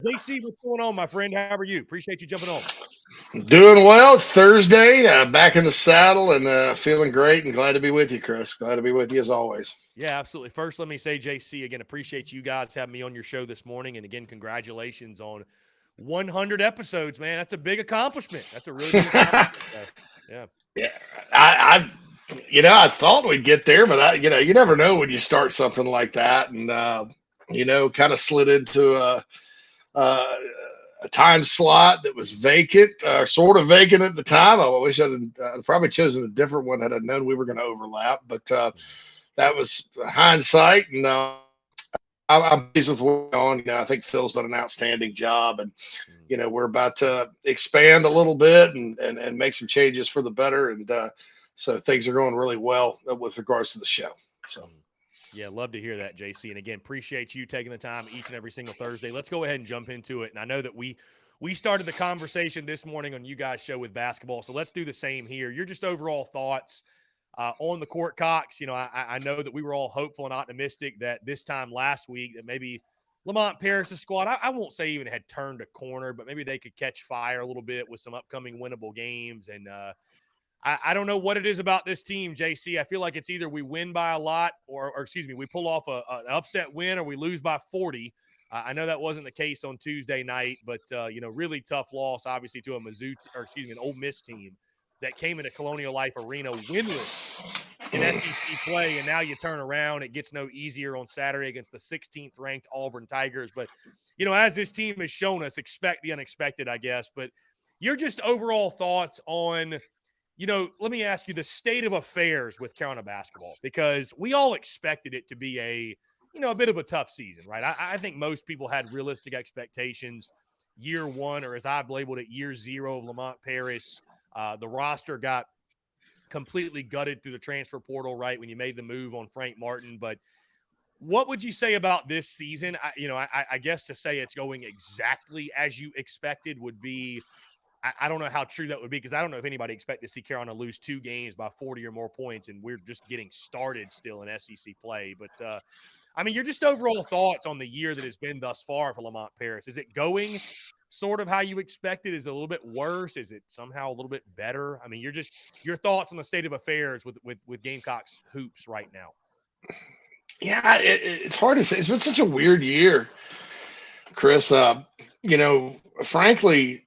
JC, what's going on, my friend? How are you? Appreciate you jumping on. Doing well. It's Thursday. Back in the saddle and feeling great and glad to be with you, Chris. Glad to be with you as always. Yeah, absolutely. First, let me say, JC, again, appreciate you guys having me on your show this morning. And again, congratulations on 100 episodes, man. That's a big accomplishment. That's a really big accomplishment. So, yeah. Yeah, I thought we'd get there, but you never know when you start something like that, and kind of slid into a, a time slot that was vacant, sort of vacant at the time. I wish I'd probably chosen a different one had I known we were going to overlap, but that was hindsight, and I'm pleased with what's going on. I think Phil's done an outstanding job, and we're about to expand a little bit and make some changes for the better, and so things are going really well with regards to the show. So. Yeah, love to hear that, JC. And again, appreciate you taking the time each and every single Thursday. Let's go ahead and jump into it. And I know that we started the conversation this morning on you guys' show with basketball, so let's do the same here. Your just overall thoughts on the court Cox. I know that we were all hopeful and optimistic that this time last week that maybe Lamont Paris' squad, I won't say even had turned a corner, but maybe they could catch fire a little bit with some upcoming winnable games. And I don't know what it is about this team, JC. I feel like it's either we win by a lot or excuse me, we pull off an upset win or we lose by 40. I know that wasn't the case on Tuesday night, but really tough loss, obviously, to an Ole Miss team that came into Colonial Life Arena winless in SEC play, and now you turn around. It gets no easier on Saturday against the 16th ranked Auburn Tigers. But as this team has shown us, expect the unexpected, I guess. But your just overall thoughts on let me ask you the state of affairs with Carolina basketball, because we all expected it to be a bit of a tough season, right? I think most people had realistic expectations year one, or as I've labeled it, year zero of Lamont Paris. The roster got completely gutted through the transfer portal, right, when you made the move on Frank Martin. But what would you say about this season? I guess to say it's going exactly as you expected would be I don't know how true that would be, because I don't know if anybody expected to see Carolina lose 2 games by 40 or more points, and we're just getting started still in SEC play. But, your just overall thoughts on the year that has been thus far for Lamont Paris. Is it going sort of how you expected? Is it a little bit worse? Is it somehow a little bit better? Your thoughts on the state of affairs with Gamecocks hoops right now. Yeah, it's hard to say. It's been such a weird year, Chris. Frankly,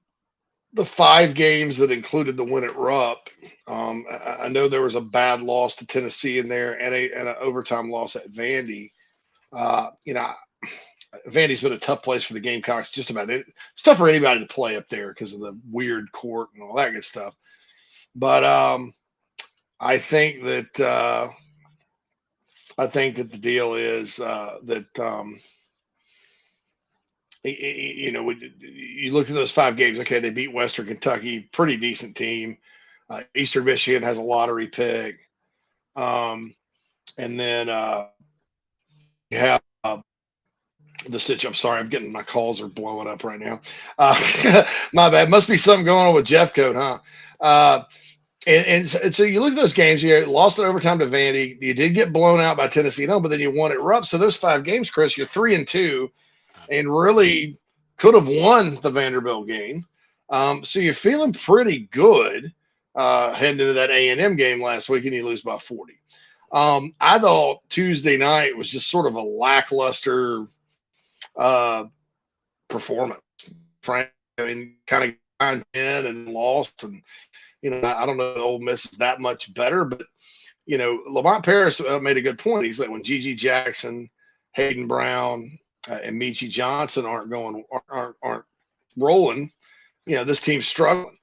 the 5 games that included the win at Rupp, I know there was a bad loss to Tennessee in there and an overtime loss at Vandy. Uh, you know, Vandy's been a tough place for the Gamecocks. Just about it. It's tough for anybody to play up there because of the weird court and all that good stuff. But I think that the deal is that you look at those 5 games. Okay, they beat Western Kentucky, pretty decent team. Eastern Michigan has a lottery pick, and then you have the situation. I'm sorry, I'm getting my calls are blowing up right now. My bad. Must be something going on with Jeffcoat, huh? And so you look at those games. You lost in overtime to Vandy. You did get blown out by Tennessee, but then you won at Rupp. So those 5 games, Chris, you're 3-2, and really could have won the Vanderbilt game. So you're feeling pretty good heading into that A&M game last week, and you lose by 40. I thought Tuesday night was just sort of a lackluster uh, performance. Frank, kind of got in and lost, and I don't know if Ole Miss is that much better, but Lamont Paris made a good point. He's like, when Gigi Jackson, Hayden Brown, and Michi Johnson aren't rolling, this team's struggling.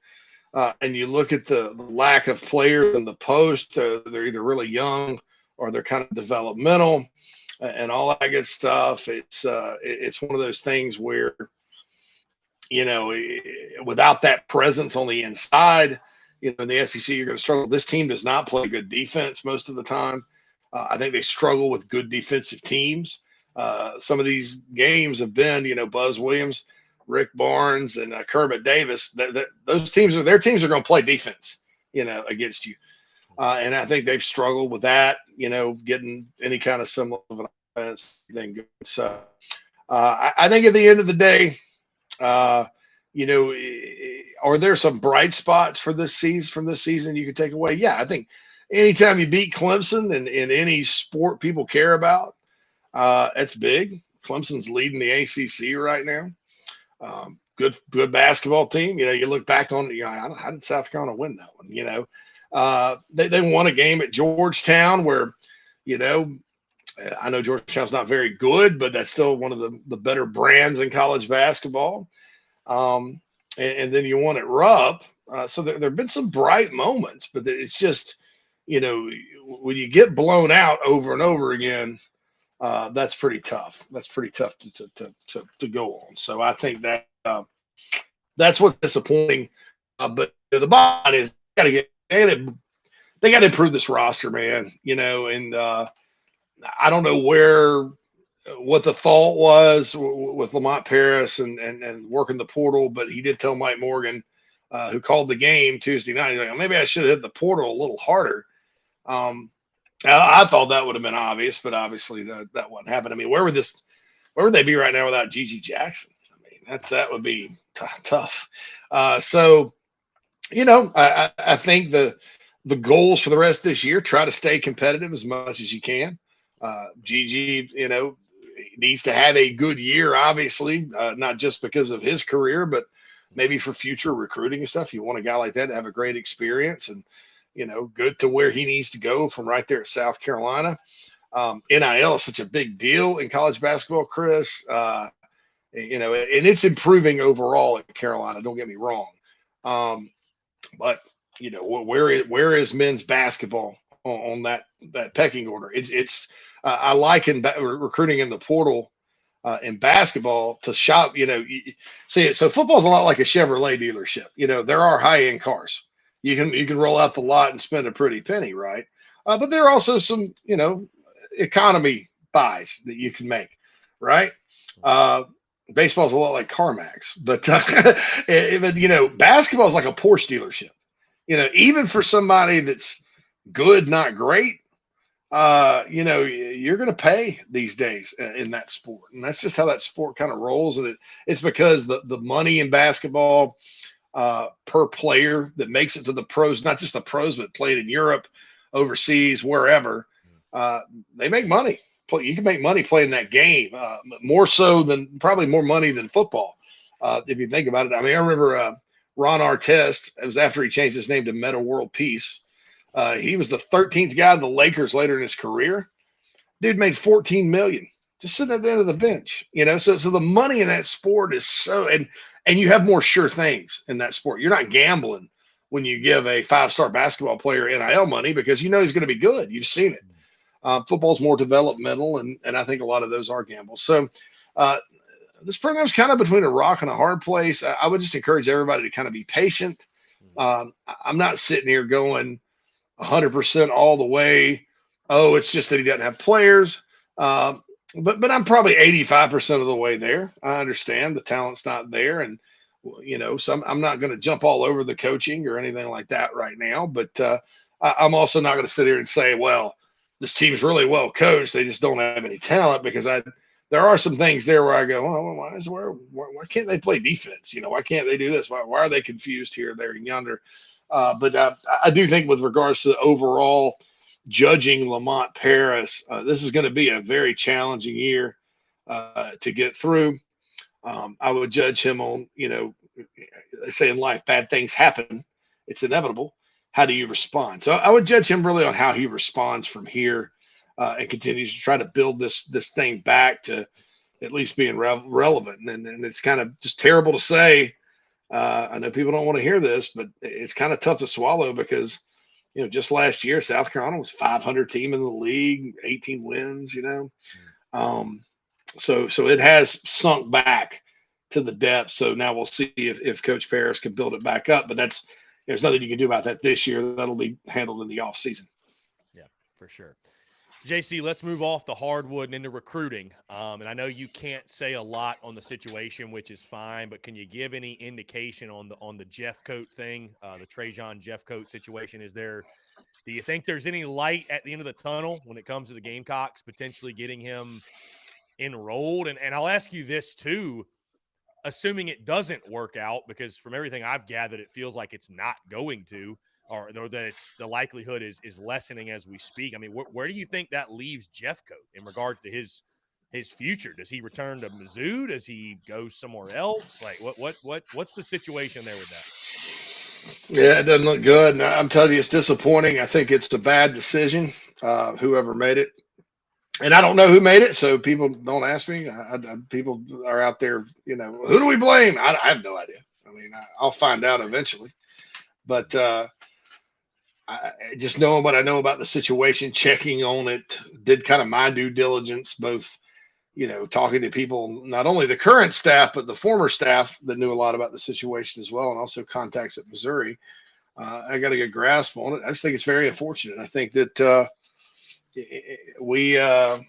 And you look at the lack of players in the post; they're either really young or they're kind of developmental, and all that good stuff. It's one of those things where without that presence on the inside, in the SEC, you're going to struggle. This team does not play good defense most of the time. I think they struggle with good defensive teams. Some of these games have been, Buzz Williams, Rick Barnes, and Kermit Davis. Those teams are going to play defense, against you. And I think they've struggled with that, getting any kind of semblance of an offense thing. So I think at the end of the day, Uh, you know, are there some bright spots for this season from this season you could take away? Yeah, I think anytime you beat Clemson in any sport people care about, it's big. Clemson's leading the ACC right now. Good basketball team. You know, you look back on, how did South Carolina win that one? They won a game at Georgetown where, you know, I know Georgetown's not very good, but that's still one of the better brands in college basketball. Um, and then you won at Rupp. So there have been some bright moments, but it's just, when you get blown out over and over again, that's pretty tough. That's pretty tough to go on. So I think that's what's disappointing. But the bottom line is they got to improve this roster, man. And I don't know what the thought was with Lamont Paris and working the portal, but he did tell Mike Morgan, who called the game Tuesday night, he's like, maybe I should have hit the portal a little harder. I thought that would have been obvious, but obviously that wouldn't happen. I mean, where would they be right now without Gigi Jackson? I mean, that would be tough. So, I think the goals for the rest of this year, try to stay competitive as much as you can. Gigi, needs to have a good year, obviously, not just because of his career, but maybe for future recruiting and stuff. You want a guy like that to have a great experience and, good to where he needs to go from right there at South Carolina. NIL is such a big deal in college basketball, Chris. And it's improving overall at Carolina. Don't get me wrong. But where is men's basketball on that pecking order? It's I liken recruiting in the portal in basketball to shop. So football's a lot like a Chevrolet dealership. There are high end cars. You can roll out the lot and spend a pretty penny, right? But there are also some economy buys that you can make, right? Baseball's a lot like CarMax, but basketball is like a Porsche dealership. Even for somebody that's good, not great, you're going to pay these days in that sport. And that's just how that sport kind of rolls. And it's because the money in basketball per player that makes it to the pros, not just the pros, but played in Europe, overseas, wherever, they make money. You can make money playing that game, probably more money than football. If you think about it. I mean, I remember Ron Artest, it was after he changed his name to Meta World Peace. He was the 13th guy in the Lakers later in his career. Dude made $14 million just sitting at the end of the bench. So the money in that sport is and you have more sure things in that sport. You're not gambling when you give a 5-star basketball player NIL money because he's going to be good. You've seen it. Football's more developmental, and I think a lot of those are gambles. So this program's kind of between a rock and a hard place. I would just encourage everybody to kind of be patient. I'm not sitting here going 100% all the way. Oh, it's just that he doesn't have players. But I'm probably 85% of the way there. I understand the talent's not there. And, so I'm not going to jump all over the coaching or anything like that right now. But I'm also not going to sit here and say, well, this team's really well coached. They just don't have any talent because there are some things there where I go, oh, why can't they play defense? Why can't they do this? Why are they confused here, there, and yonder? But I do think with regards to the overall judging Lamont Paris, this is going to be a very challenging year to get through. I would judge him on, they say in life, bad things happen. It's inevitable. How do you respond? So I would judge him really on how he responds from here and continues to try to build this thing back to at least being relevant. And it's kind of just terrible to say. I know people don't want to hear this, but it's kind of tough to swallow because, just last year, South Carolina was 500 team in the league, 18 wins, So it has sunk back to the depths. So now we'll see if Coach Paris can build it back up. But there's nothing you can do about that this year. That'll be handled in the off season. Yeah, for sure. JC, let's move off the hardwood and into recruiting. And I know you can't say a lot on the situation, which is fine, but can you give any indication on the Jeffcoat thing, the Trejon Jeffcoat situation? Do you think there's any light at the end of the tunnel when it comes to the Gamecocks potentially getting him enrolled? And I'll ask you this too. assuming it doesn't work out, because from everything I've gathered, it feels like it's not going to, or that it's the likelihood is lessening as we speak. I mean, where do you think that leaves Jeffcoat in regards to his future? Does he return to Mizzou? Does he go somewhere else? Like, what's the situation there with that? Yeah, it doesn't look good. And I'm telling you, it's disappointing. I think it's a bad decision, whoever made it. And I don't know who made it, so people don't ask me. People are out there, who do we blame? I have no idea. I mean, I'll find out eventually. But just knowing what I know about the situation, checking on it, did kind of my due diligence, both, talking to people, not only the current staff, but the former staff that knew a lot about the situation as well, and also contacts at Missouri. I got a good grasp on it. I just think it's very unfortunate. I think that we well,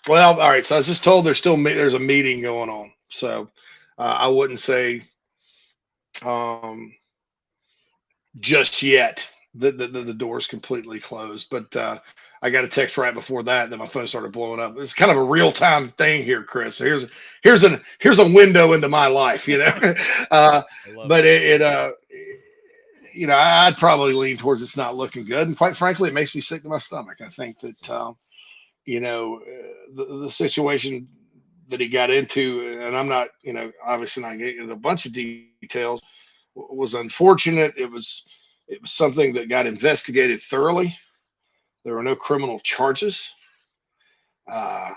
all right. So I was just told there's a meeting going on. So I wouldn't say just yet the door's completely closed. But I got a text right before that, and then my phone started blowing up. It's kind of a real time thing here, Chris. So here's a window into my life, but I'd probably lean towards it's not looking good, and quite frankly, it makes me sick to my stomach. I think that the situation that he got into, and I'm not, obviously not getting into a bunch of details, was unfortunate. It was something that got investigated thoroughly. There were no criminal charges. Uh,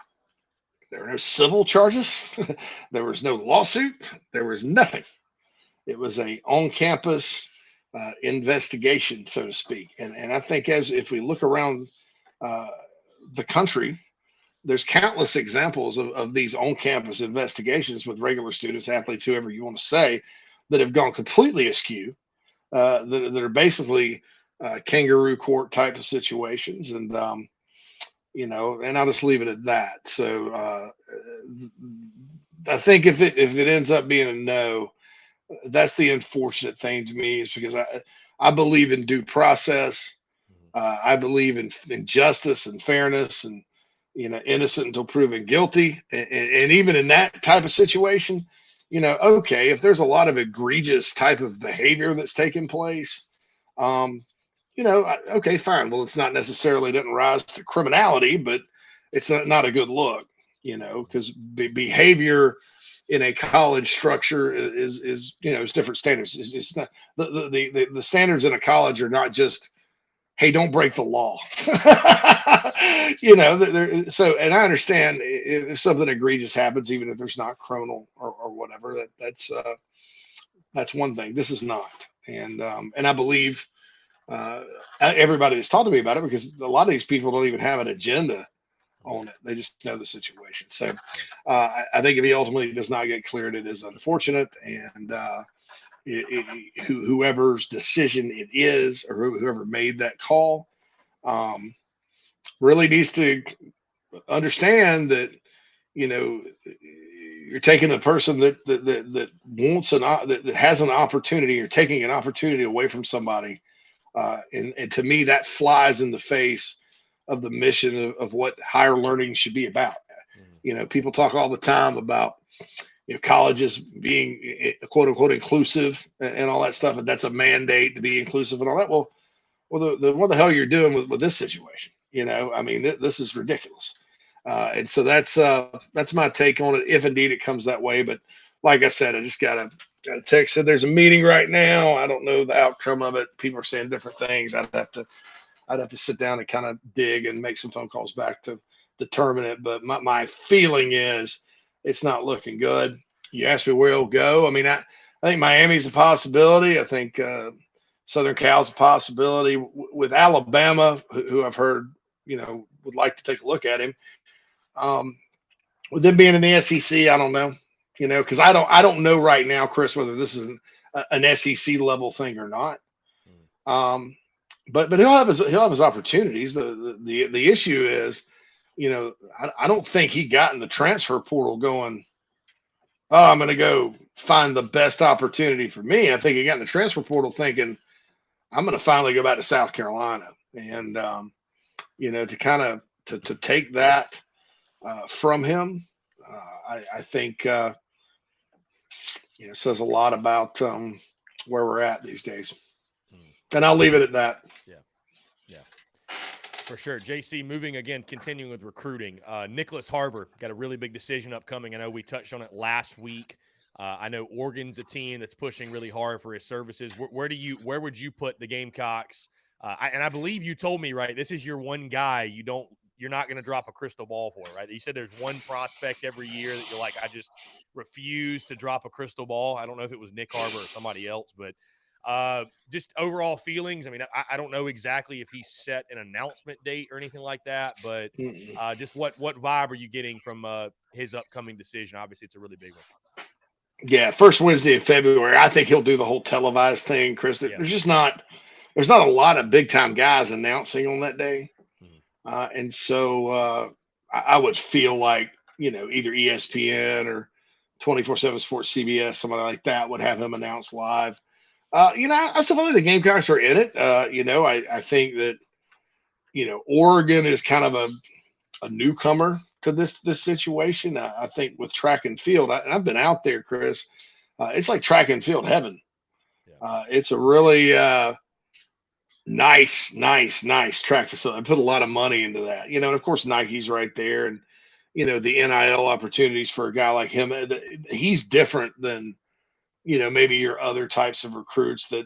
there were no civil charges. There was no lawsuit. There was nothing. It was a on-campus investigation, so to speak. And I think if we look around uh, the country, there's countless examples of these on-campus investigations with regular students, athletes, whoever you want to say, that have gone completely askew, that are basically kangaroo court type of situations. And, and I'll just leave it at that. So I think if it ends up being a no, that's the unfortunate thing to me, is because I believe in due process. I believe in justice and fairness, and innocent until proven guilty. And even in that type of situation, okay, if there's a lot of egregious type of behavior that's taking place, okay, fine. Well, it's not necessarily, doesn't rise to criminality, but it's not a good look, because behavior in a college structure is different standards. It's not the standards in a college are not just, hey, don't break the law. So, and I understand if something egregious happens, even if there's not criminal or whatever, that's one thing. This is not. And I believe everybody that's talked to me about it, because a lot of these people don't even have an agenda on it. They just know the situation. So I think if he ultimately does not get cleared, it is unfortunate. And whoever's decision it is, or whoever made that call, really needs to understand that you're taking a person that wants that has an opportunity. You're taking an opportunity away from somebody, and to me, that flies in the face of the mission of what higher learning should be about. People talk all the time about colleges being quote unquote inclusive and all that stuff, and that's a mandate to be inclusive and all that. Well, what the hell you're doing with this situation? I mean, this is ridiculous. And so that's my take on it, if indeed it comes that way. But like I said, I just got a text said there's a meeting right now. I don't know the outcome of it. People are saying different things. I'd have to sit down and kind of dig and make some phone calls back to determine it. But my feeling is it's not looking good. You asked me where it'll go. I mean, I think Miami's a possibility. I think Southern Cal's a possibility. With Alabama, who I've heard, would like to take a look at him. With them being in the SEC, I don't know, because I don't know right now, Chris, whether this is an SEC level thing or not. But he'll have his opportunities. The issue is, I don't think he got in the transfer portal going, oh, I'm going to go find the best opportunity for me. I think he got in the transfer portal thinking, I'm going to finally go back to South Carolina. And, to kind of to take that from him, I think it says a lot about where we're at these days. And I'll leave it at that. Yeah. Yeah. For sure. JC, moving again, continuing with recruiting. Nicholas Harbor got a really big decision upcoming. I know we touched on it last week. I know Oregon's a team that's pushing really hard for his services. Where would you put the Gamecocks? And I believe you told me, right, this is your one guy you're not going to drop a crystal ball for, right? You said there's one prospect every year that you're like, I just refuse to drop a crystal ball. I don't know if it was Nick Harbor or somebody else, but just overall feelings. I mean, I don't know exactly if he set an announcement date or anything like that, but just what vibe are you getting from his upcoming decision? Obviously, it's a really big one. Yeah, first Wednesday of February. I think he'll do the whole televised thing, Chris. Yeah. There's not a lot of big time guys announcing on that day, and so I would feel like either ESPN or 24/7 Sports CBS, somebody like that, would have him announce live. I still think the Gamecocks are in it. I think that Oregon is kind of a newcomer to this situation. I think with track and field, I've been out there, Chris. It's like track and field heaven. Yeah. It's a really nice track facility. I put a lot of money into that, and of course Nike's right there, and the NIL opportunities for a guy like him. He's different than maybe your other types of recruits that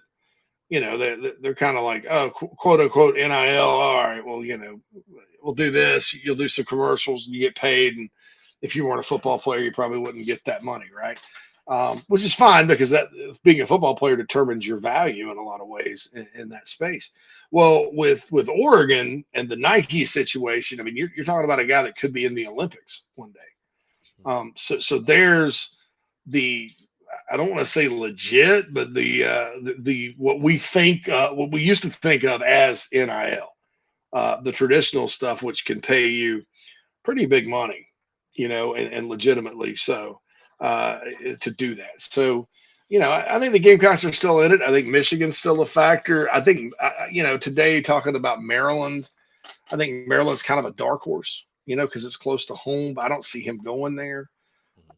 they're kind of like, oh, quote unquote NIL. All right, well, we'll do this. You'll do some commercials and you get paid. And if you weren't a football player, you probably wouldn't get that money, right? Which is fine because that being a football player determines your value in a lot of ways in that space. Well, with Oregon and the Nike situation, I mean, you're talking about a guy that could be in the Olympics one day. So there's I don't want to say legit, but the what we used to think of as NIL, the traditional stuff, which can pay you pretty big money, and legitimately so to do that. So, I think the Gamecocks are still in it. I think Michigan's still a factor. I think, today talking about Maryland, I think Maryland's kind of a dark horse, because it's close to home. But I don't see him going there.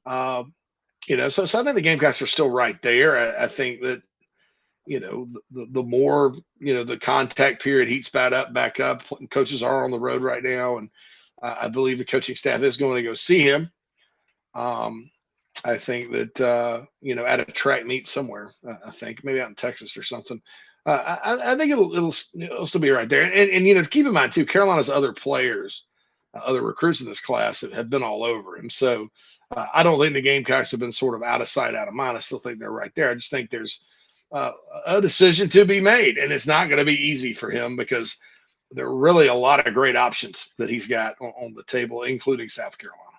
So I think the Gamecocks are still right there. I think that, the more, the contact period heats back up. Coaches are on the road right now. And I believe the coaching staff is going to go see him. I think that, at a track meet somewhere, I think maybe out in Texas or something. I think it'll still be right there. And keep in mind too, Carolina's other players, other recruits in this class have been all over him. So, I don't think the Gamecocks have been sort of out of sight, out of mind. I still think they're right there. I just think there's a decision to be made, and it's not going to be easy for him because there are really a lot of great options that he's got on the table, including South Carolina.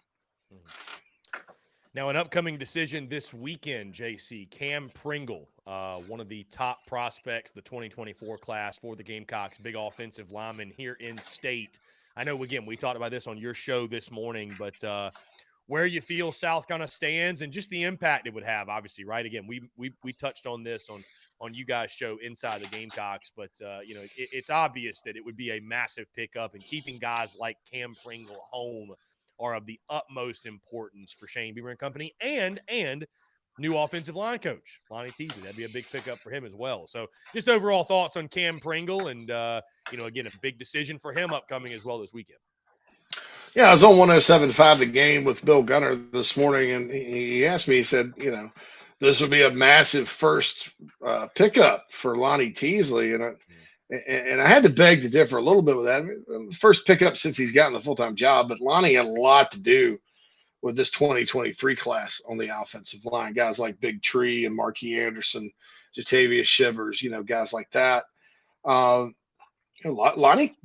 Now, an upcoming decision this weekend, JC, Cam Pringle, one of the top prospects, the 2024 class for the Gamecocks, big offensive lineman here in state. I know, again, we talked about this on your show this morning, but where you feel South kind of stands and just the impact it would have, obviously, right? Again, we touched on this on you guys' show Inside the Gamecocks, but it's obvious that it would be a massive pickup, and keeping guys like Cam Pringle home are of the utmost importance for Shane Beamer and company, and new offensive line coach Lonnie Teasley. That'd be a big pickup for him as well. So just overall thoughts on Cam Pringle, and again, a big decision for him upcoming as well this weekend. Yeah, I was on 107.5 The Game with Bill Gunner this morning, and he asked me, he said, this would be a massive first pickup for Lonnie Teasley. And I had to beg to differ a little bit with that. I mean, first pickup since he's gotten the full-time job, but Lonnie had a lot to do with this 2023 class on the offensive line. Guys like Big Tree and Marquis Anderson, Jatavius Shivers, guys like that. Lonnie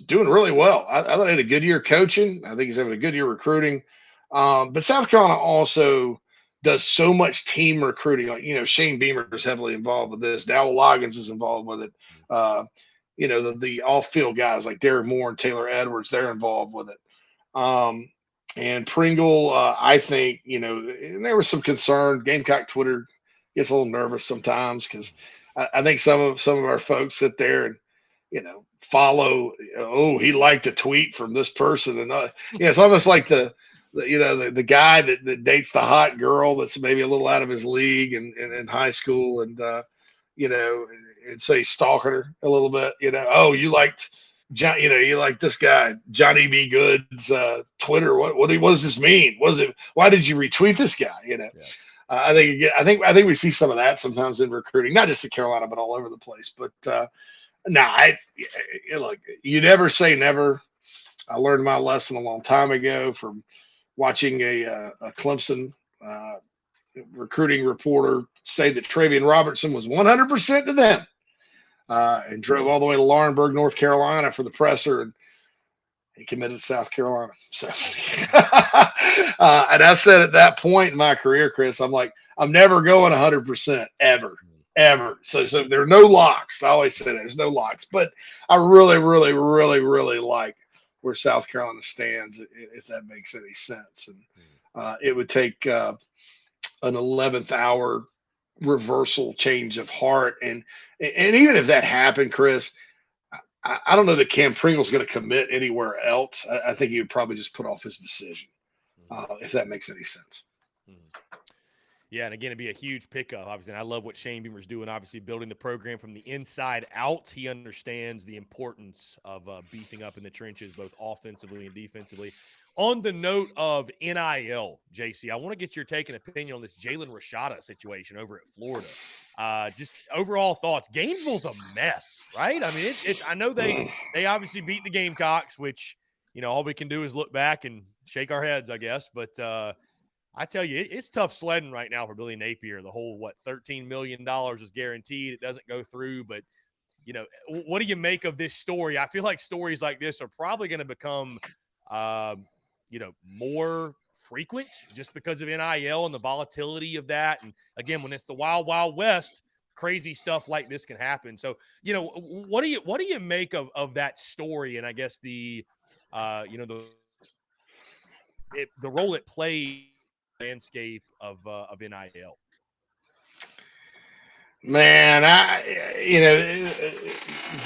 doing really well. I thought he had a good year coaching. I think he's having a good year recruiting. But South Carolina also does so much team recruiting. Like, Shane Beamer is heavily involved with this. Dowell Loggins is involved with it. The off-field guys like Derek Moore and Taylor Edwards, they're involved with it. And Pringle, I think, and there was some concern. Gamecock Twitter gets a little nervous sometimes because I think some of our folks sit there and, follow, he liked a tweet from this person. And it's almost like the the guy that dates the hot girl that's maybe a little out of his league in high school, and and say stalking her a little bit. Oh, you liked John, you like this guy Johnny B. Good's Twitter. What does this mean? Was it? Why did you retweet this guy? Yeah. I think we see some of that sometimes in recruiting, not just in Carolina, but all over the place. But look, you never say never. I learned my lesson a long time ago from watching a Clemson recruiting reporter say that Trejon Robertson was 100% to them, and drove all the way to Laurinburg, North Carolina for the presser, and he committed to South Carolina. So, and I said at that point in my career, Chris, I'm like, I'm never going 100% ever. So there are no locks. I always say there's no locks, but I really, really, really, really like where South Carolina stands, if that makes any sense. And it would take an 11th hour reversal change of heart. And even if that happened, Chris, I don't know that Cam Pringle's going to commit anywhere else. I think he would probably just put off his decision, if that makes any sense. Yeah, and again, it'd be a huge pickup, obviously. And I love what Shane Beamer's doing, obviously, building the program from the inside out. He understands the importance of beefing up in the trenches, both offensively and defensively. On the note of NIL, JC, I want to get your take and opinion on this Jalen Rashada situation over at Florida. Just overall thoughts. Gainesville's a mess, right? I mean, I know they obviously beat the Gamecocks, which, all we can do is look back and shake our heads, I guess. But I tell you, it's tough sledding right now for Billy Napier. The whole, $13 million is guaranteed. It doesn't go through. But, what do you make of this story? I feel like stories like this are probably going to become, more frequent just because of NIL and the volatility of that. And, again, when it's the wild, wild west, crazy stuff like this can happen. So, what do you make of that story? And I guess the role it plays landscape of NIL. Man,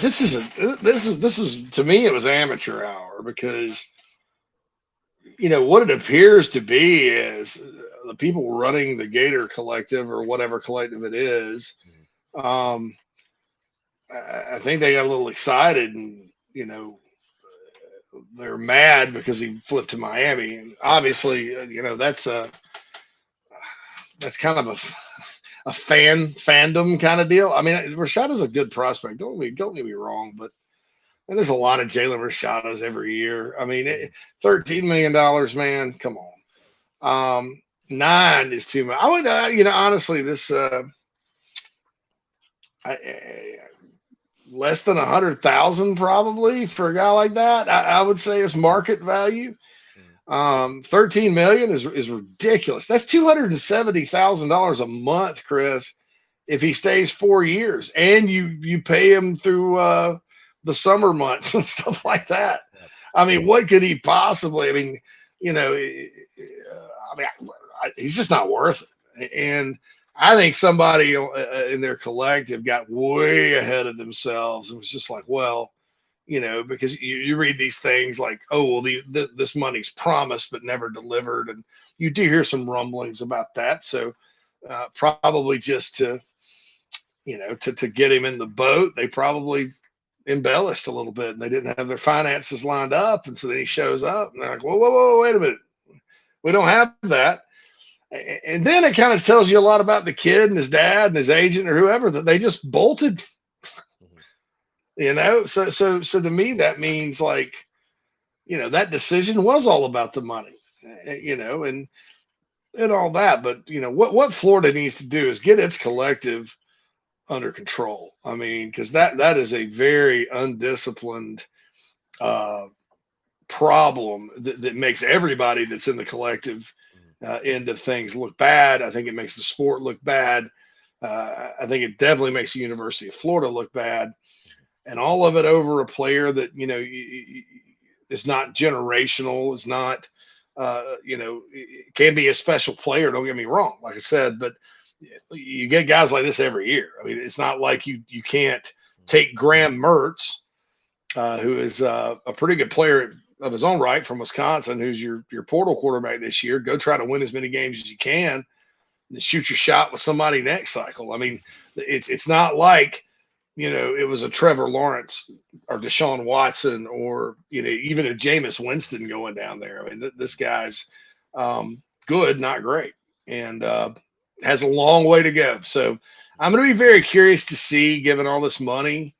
this is to me, it was amateur hour, because what it appears to be is the people running the Gator Collective, or whatever collective it is. I think they got a little excited, and they're mad because he flipped to Miami, and obviously, that's kind of a fandom kind of deal. I mean, Rashada's a good prospect. Don't get me wrong, but there's a lot of Jalen Rashadas every year. I mean, $13 million, man, come on. 9 is too much. I would, honestly, this less than 100,000 probably for a guy like that. I would say is market value. 13 million is ridiculous. That's $270,000 a month, Chris, if he stays 4 years, and you pay him through the summer months and stuff like that. I mean, what could he possibly? I mean, he's just not worth it. And I think somebody in their collective got way ahead of themselves and was just like, well, because you read these things like, oh, well, this money's promised but never delivered. And you do hear some rumblings about that. So probably just to get him in the boat, they probably embellished a little bit, and they didn't have their finances lined up. And so then he shows up and they're like, whoa, wait a minute. We don't have that. And then it kind of tells you a lot about the kid and his dad and his agent or whoever, that they just bolted. So to me, that means that decision was all about the money, and all that. But what Florida needs to do is get its collective under control. I mean, because that is a very undisciplined problem that makes everybody that's in the collective end of things look bad. I think it makes the sport look bad. I think it definitely makes the University of Florida look bad. And all of it over a player that, is not generational, is not, it can be a special player. Don't get me wrong, like I said, but you get guys like this every year. I mean, it's not like you can't take Graham Mertz, who is a pretty good player of his own right from Wisconsin, who's your portal quarterback this year. Go try to win as many games as you can and shoot your shot with somebody next cycle. I mean, it's not like, it was a Trevor Lawrence or Deshaun Watson or, even a Jameis Winston going down there. I mean, this guy's good, not great, and has a long way to go. So I'm going to be very curious to see, given all this money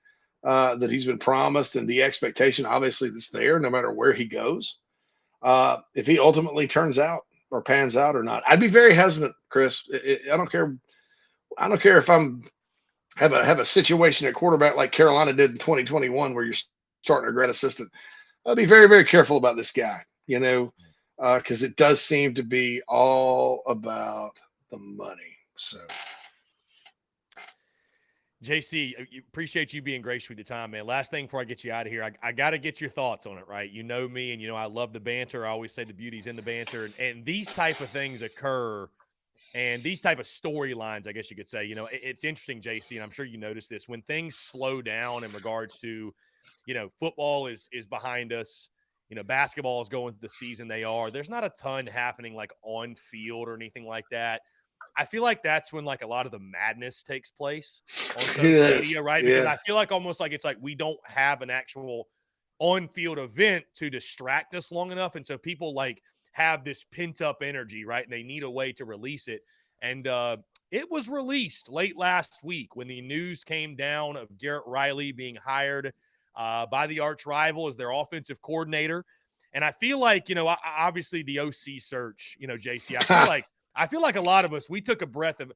that he's been promised and the expectation, obviously, that's there no matter where he goes, if he ultimately turns out or pans out or not. I'd be very hesitant, Chris. I don't care. I don't care if have a situation at quarterback like Carolina did in 2021 where you're starting a grad assistant. I'll be very, very careful about this guy, because it does seem to be all about the money. So, JC, appreciate you being gracious with your time, man. Last thing before I get you out of here, I got to get your thoughts on it, right? You know me, and I love the banter. I always say the beauty's in the banter, and these type of things occur, and these type of storylines, I guess you could say. It's interesting, JC, and I'm sure you noticed this when things slow down in regards to, football is behind us. Basketball is going through the season they are. There's not a ton happening like on field or anything like that. I feel like that's when like a lot of the madness takes place on social media, right? Because I feel like almost like it's like we don't have an actual on-field event to distract us long enough. And so people like have this pent-up energy, right? And they need a way to release it. And it was released late last week when the news came down of Garrett Riley being hired by the arch rival as their offensive coordinator. And I feel like, obviously the OC search, JC, I feel like a lot of us, we took a breath of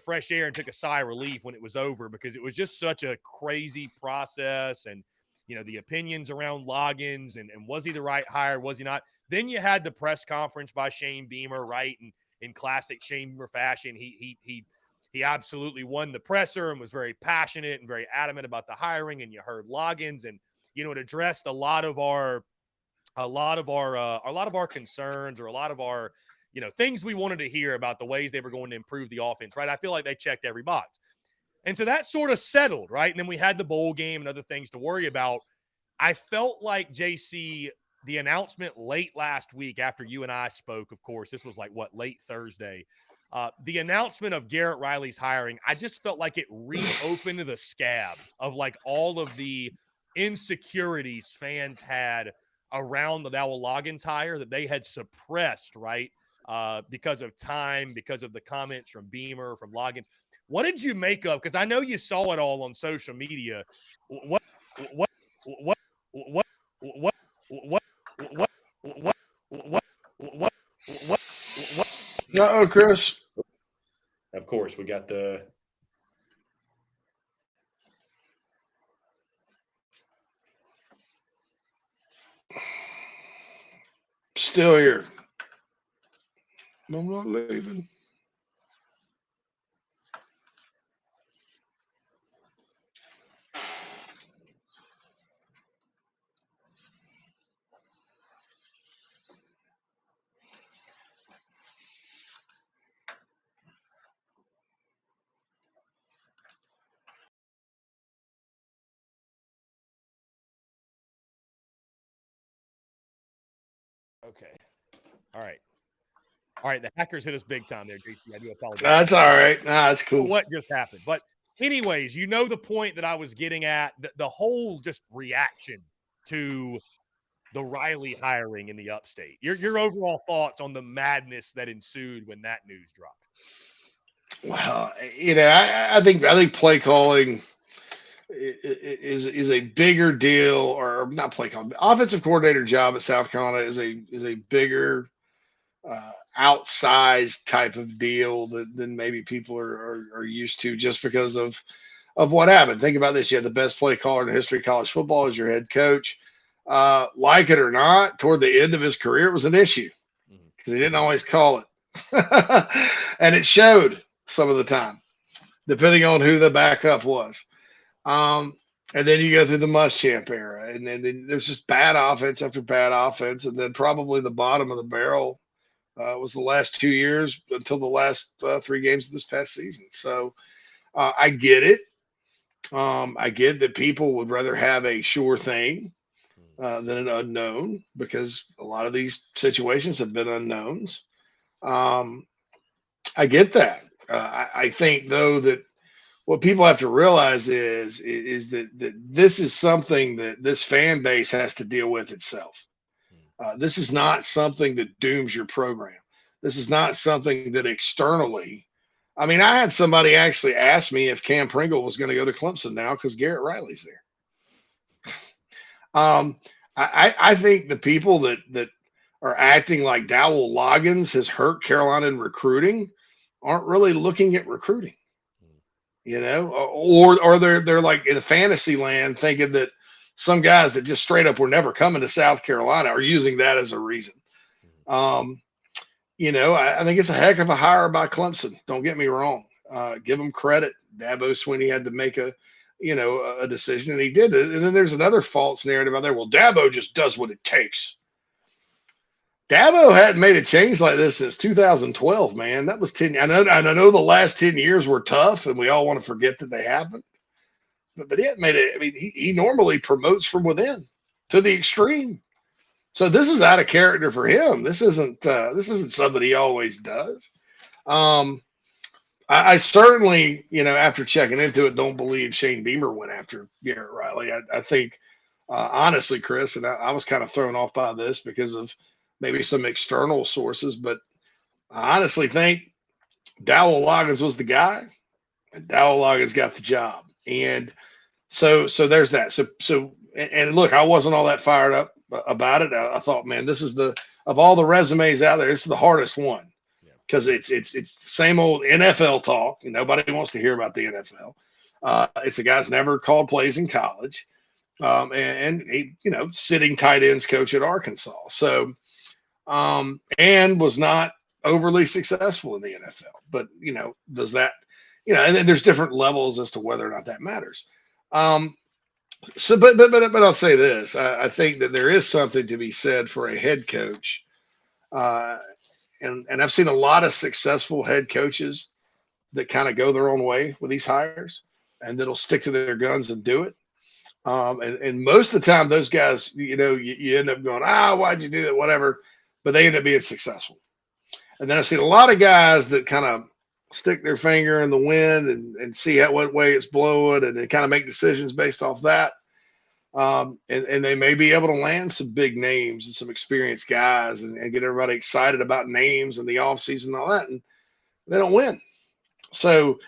fresh air and took a sigh of relief when it was over, because it was just such a crazy process. And, the opinions around logins and was he the right hire? Was he not? Then you had the press conference by Shane Beamer, right? And in classic Shane Beamer fashion, he absolutely won the presser and was very passionate and very adamant about the hiring. And you heard logins, and, it addressed a lot of our concerns, or a lot of our, things we wanted to hear about the ways they were going to improve the offense, right? I feel like they checked every box. And so that sort of settled, right? And then we had the bowl game and other things to worry about. I felt like, JC, the announcement late last week after you and I spoke, of course, this was like late Thursday. The announcement of Garrett Riley's hiring, I just felt like it reopened the scab of like all of the insecurities fans had around the Dowell Loggins hire that they had suppressed, right? Because of time, because of the comments from Beamer, from Loggins. What did you make of? Because I know you saw it all on social media. What? Uh-oh, Chris. Of course, we got the. Still here. I'm not leaving. Okay. All right. All right. The hackers hit us big time there, JC. I do apologize. That's all right. Nah, that's cool. What just happened? But anyways, the point that I was getting at, the whole just reaction to the Riley hiring in the upstate. Your overall thoughts on the madness that ensued when that news dropped. Well, I think play calling is a bigger deal, or not play calling. Offensive coordinator job at South Carolina is a bigger, outsized type of deal than maybe people are used to, just because of what happened. Think about this: you had the best play caller in the history of college football as your head coach. Like it or not, toward the end of his career, it was an issue because he didn't always call it, and it showed some of the time, depending on who the backup was. And then you go through the Muschamp era, and then there's just bad offense after bad offense, and then probably the bottom of the barrel was the last 2 years until the last 3 games of this past season. So I get it. I get that people would rather have a sure thing than an unknown, because a lot of these situations have been unknowns. Um, I get that. I think though that what people have to realize is that this is something that this fan base has to deal with itself. This is not something that dooms your program. This is not something that externally. I mean, I had somebody actually ask me if Cam Pringle was going to go to Clemson now because Garrett Riley's there. Um, I think the people that are acting like Dowell Loggins has hurt Carolina in recruiting aren't really looking at recruiting, or they're like in a fantasy land thinking that some guys that just straight up were never coming to South Carolina are using that as a reason. Um, I think it's a heck of a hire by Clemson. Don't get me wrong. Give them credit. Dabo Swinney had to make a decision, and he did it. And then there's another false narrative out there. Well, Dabo just does what it takes. Dabo hadn't made a change like this since 2012, man. That was 10. I know the last 10 years were tough, and we all want to forget that they happened. But he hadn't made it. I mean, he normally promotes from within to the extreme. So this is out of character for him. This isn't something he always does. I certainly, after checking into it, don't believe Shane Beamer went after Garrett Riley. I think, honestly, Chris, and I was kind of thrown off by this because of maybe some external sources, but I honestly think Dowell Loggins was the guy, and Dowell Loggins got the job. And so there's that. And look, I wasn't all that fired up about it. I thought, man, this is of all the resumes out there, this is the hardest one. Because it's the same old NFL talk, and nobody wants to hear about the NFL. It's a guy's never called plays in college, and he, sitting tight ends coach at Arkansas. So, and was not overly successful in the NFL. But does that, and then there's different levels as to whether or not that matters. But I'll say this: I think that there is something to be said for a head coach. And I've seen a lot of successful head coaches that kind of go their own way with these hires and that'll stick to their guns and do it. And most of the time, those guys, you end up going, why'd you do that? Whatever. But they end up being successful. And then I've seen a lot of guys that kind of stick their finger in the wind and see what way it's blowing and they kind of make decisions based off that. And they may be able to land some big names and some experienced guys and get everybody excited about names and the offseason and all that, and they don't win. So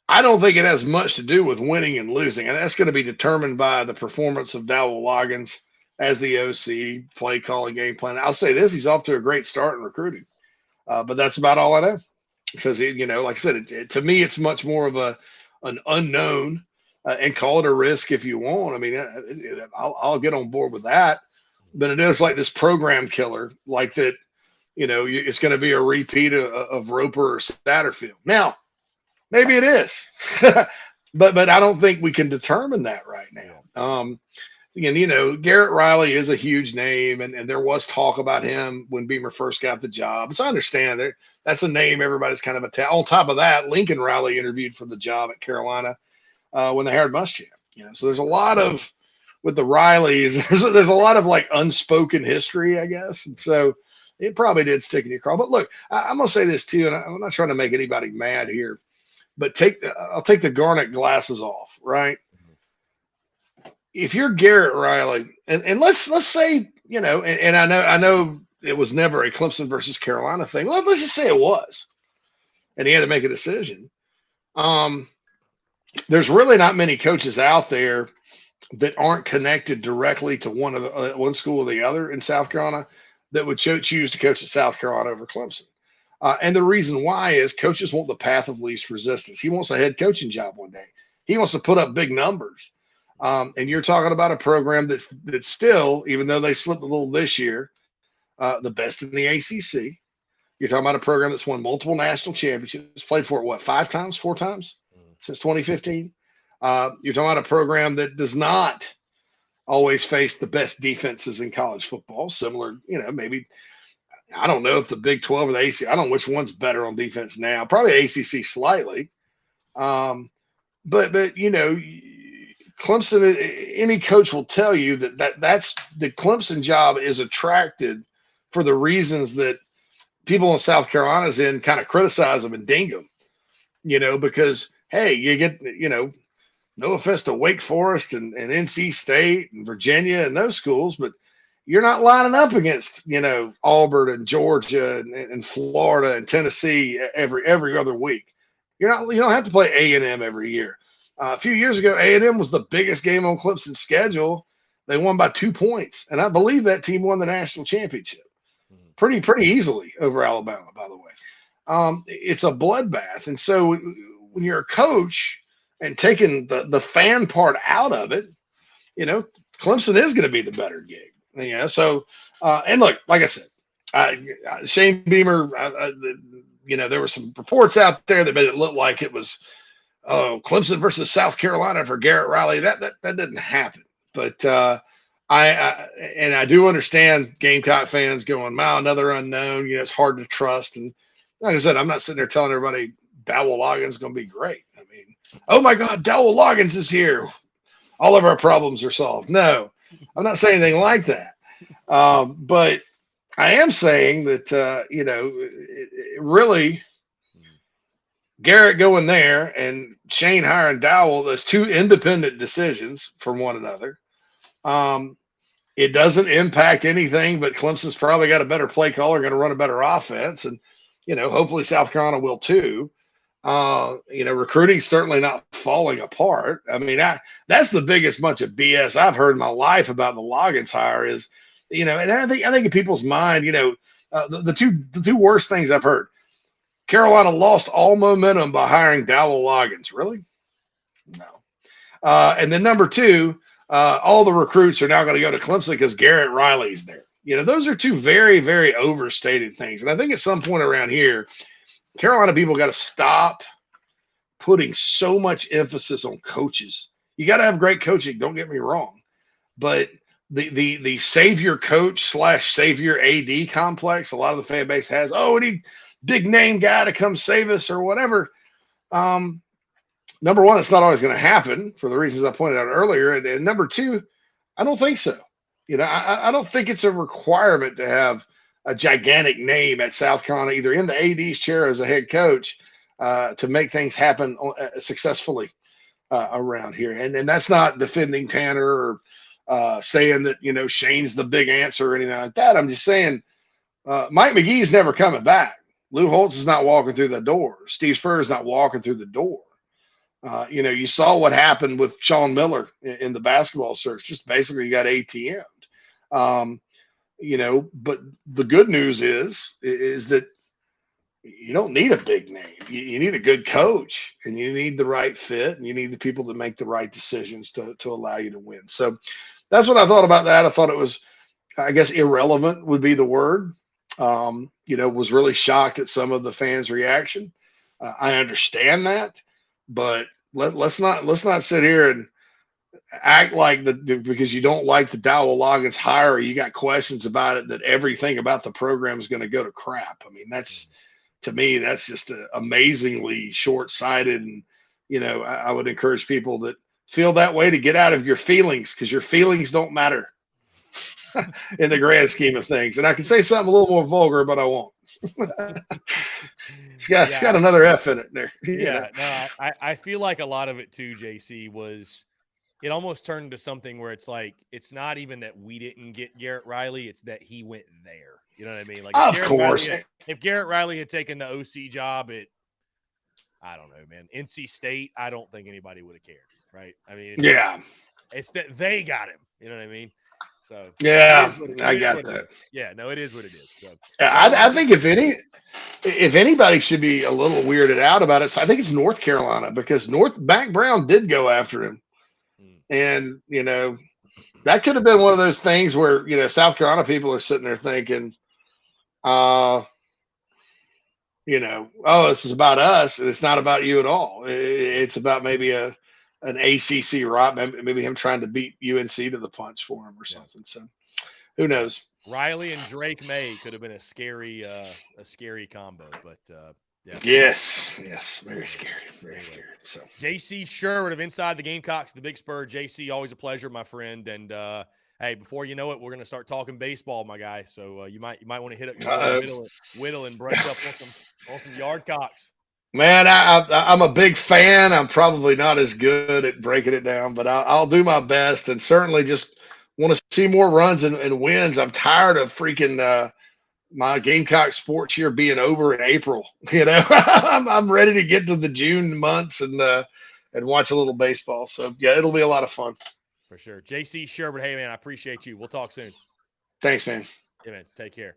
I don't think it has much to do with winning and losing, and that's going to be determined by the performance of Dowell Loggins as the OC, play calling, game plan. I'll say this: he's off to a great start in recruiting, but that's about all I know because like I said, to me, it's much more of an unknown. And call it a risk if you want. I mean, I'll get on board with that. But it is like this program killer, like that. It's going to be a repeat of Roper or Satterfield. Now, maybe it is, but I don't think we can determine that right now. Again, Garrett Riley is a huge name, and there was talk about him when Beamer first got the job. So I understand that that's a name everybody's kind of attached. On top of that, Lincoln Riley interviewed for the job at Carolina. When they hired Muschamp, so there's a lot of with the Rileys. There's a lot of like unspoken history, I guess, and so it probably did stick in your craw. But look, I'm gonna say this too, and I'm not trying to make anybody mad here, but I'll take the garnet glasses off, right? If you're Garrett Riley, and let's say and I know it was never a Clemson versus Carolina thing. Well, let's just say it was, and he had to make a decision. There's really not many coaches out there that aren't connected directly to one school or the other in South Carolina that would choose to coach at South Carolina over Clemson. And the reason why is coaches want the path of least resistance. He wants a head coaching job one day. He wants to put up big numbers. And you're talking about a program that's still, even though they slipped a little this year, the best in the ACC. You're talking about a program that's won multiple national championships, played for it, 4 times? Since 2015. You're talking about a program that does not always face the best defenses in college football. Similar, maybe, I don't know if the Big 12 or the ACC, I don't know which one's better on defense now. Probably ACC slightly. But Clemson, any coach will tell you that's the Clemson job is attracted for the reasons that people in South Carolina's in kind of criticize them and ding them, because hey, you get, no offense to Wake Forest and NC State and Virginia and those schools, but you're not lining up against, Auburn and Georgia and Florida and Tennessee every other week. You don't have to play A&M every year. A few years ago, A&M was the biggest game on Clemson's schedule. They won by 2 points, and I believe that team won the national championship pretty easily over Alabama. By the way, it's a bloodbath, and so when you're a coach and taking the fan part out of it, Clemson is going to be the better gig. So and look, like I said, Shane Beamer, there were some reports out there that made it look like it was Clemson versus South Carolina for Garrett Riley. That didn't happen. But I do understand Gamecock fans going, wow, another unknown. It's hard to trust. And like I said, I'm not sitting there telling everybody Dowell Loggins is going to be great. I mean, oh my God, Dowell Loggins is here. All of our problems are solved. No, I'm not saying anything like that. But I am saying that, it really Garrett going there and Shane hiring Dowell, those two independent decisions from one another. It doesn't impact anything, but Clemson's probably got a better play caller, going to run a better offense. And, hopefully South Carolina will too. Recruiting's certainly not falling apart. I mean, that's the biggest bunch of BS I've heard in my life about the Loggins hire is, and I think in people's mind, the two worst things I've heard. Carolina lost all momentum by hiring Dowell Loggins. Really? No. And then number two, all the recruits are now going to go to Clemson because Garrett Riley's there. Those are two very, very overstated things. And I think at some point around here, Carolina people got to stop putting so much emphasis on coaches. You got to have great coaching. Don't get me wrong, but the savior coach / savior AD complex, a lot of the fan base has. Oh, we need big name guy to come save us or whatever. Number one, it's not always going to happen for the reasons I pointed out earlier, and number two, I don't think so. I don't think it's a requirement to have a gigantic name at South Carolina, either in the AD's chair as a head coach, to make things happen successfully around here. And that's not defending Tanner or saying that, Shane's the big answer or anything like that. I'm just saying Mike McGee's never coming back. Lou Holtz is not walking through the door. Steve Spurrier is not walking through the door. You saw what happened with Sean Miller in the basketball search. Just basically got ATM'd. But the good news is that you don't need a big name. You need a good coach, and you need the right fit, and you need the people that make the right decisions to allow you to win. So that's what I thought about that. I thought it was, I guess, irrelevant would be the word. Was really shocked at some of the fans' reaction. I understand that, but let's not sit here and act like because you don't like the Dowell Loggins hire, or you got questions about it, that everything about the program is going to go to crap. I mean, to me, that's just amazingly short-sighted. And, I would encourage people that feel that way to get out of your feelings, because your feelings don't matter in the grand scheme of things. And I can say something a little more vulgar, but I won't. It's got another F in it there. Yeah, no, I feel like a lot of it too, JC, was it almost turned to something where it's like, it's not even that we didn't get Garrett Riley, it's that he went there. You know what I mean? Like, of course, if Garrett Riley had taken the OC job at, I don't know, man, NC State, I don't think anybody would have cared, right? I mean, it's that they got him. You know what I mean? So yeah, I got that. Yeah, no, it is what it is. So I think if anybody should be a little weirded out about it, so I think it's North Carolina, because Mac Brown did go after him, and that could have been one of those things where South Carolina people are sitting there thinking, oh, this is about us, and it's not about you at all. It's about maybe an ACC rot, maybe him trying to beat UNC to the punch for him or something. So who knows? Riley and Drake May could have been a scary combo, but Yes. Very scary. Very Anyway. scary. So JC Shurburtt of Inside the Gamecocks, the Big Spur. JC, always a pleasure, my friend. And hey, before you know it, we're going to start talking baseball, my guy. So you might want to hit up your boy Whittle and brush up on some yard cocks. man, I'm a big fan. I'm probably not as good at breaking it down, but I'll do my best, and certainly just want to see more runs and wins. I'm tired of freaking my Gamecock sports year being over in April. I'm ready to get to the June months and watch a little baseball. So yeah, it'll be a lot of fun. For sure. JC Shurburtt, hey man, I appreciate you. We'll talk soon. Thanks, man. Yeah, man. Take care.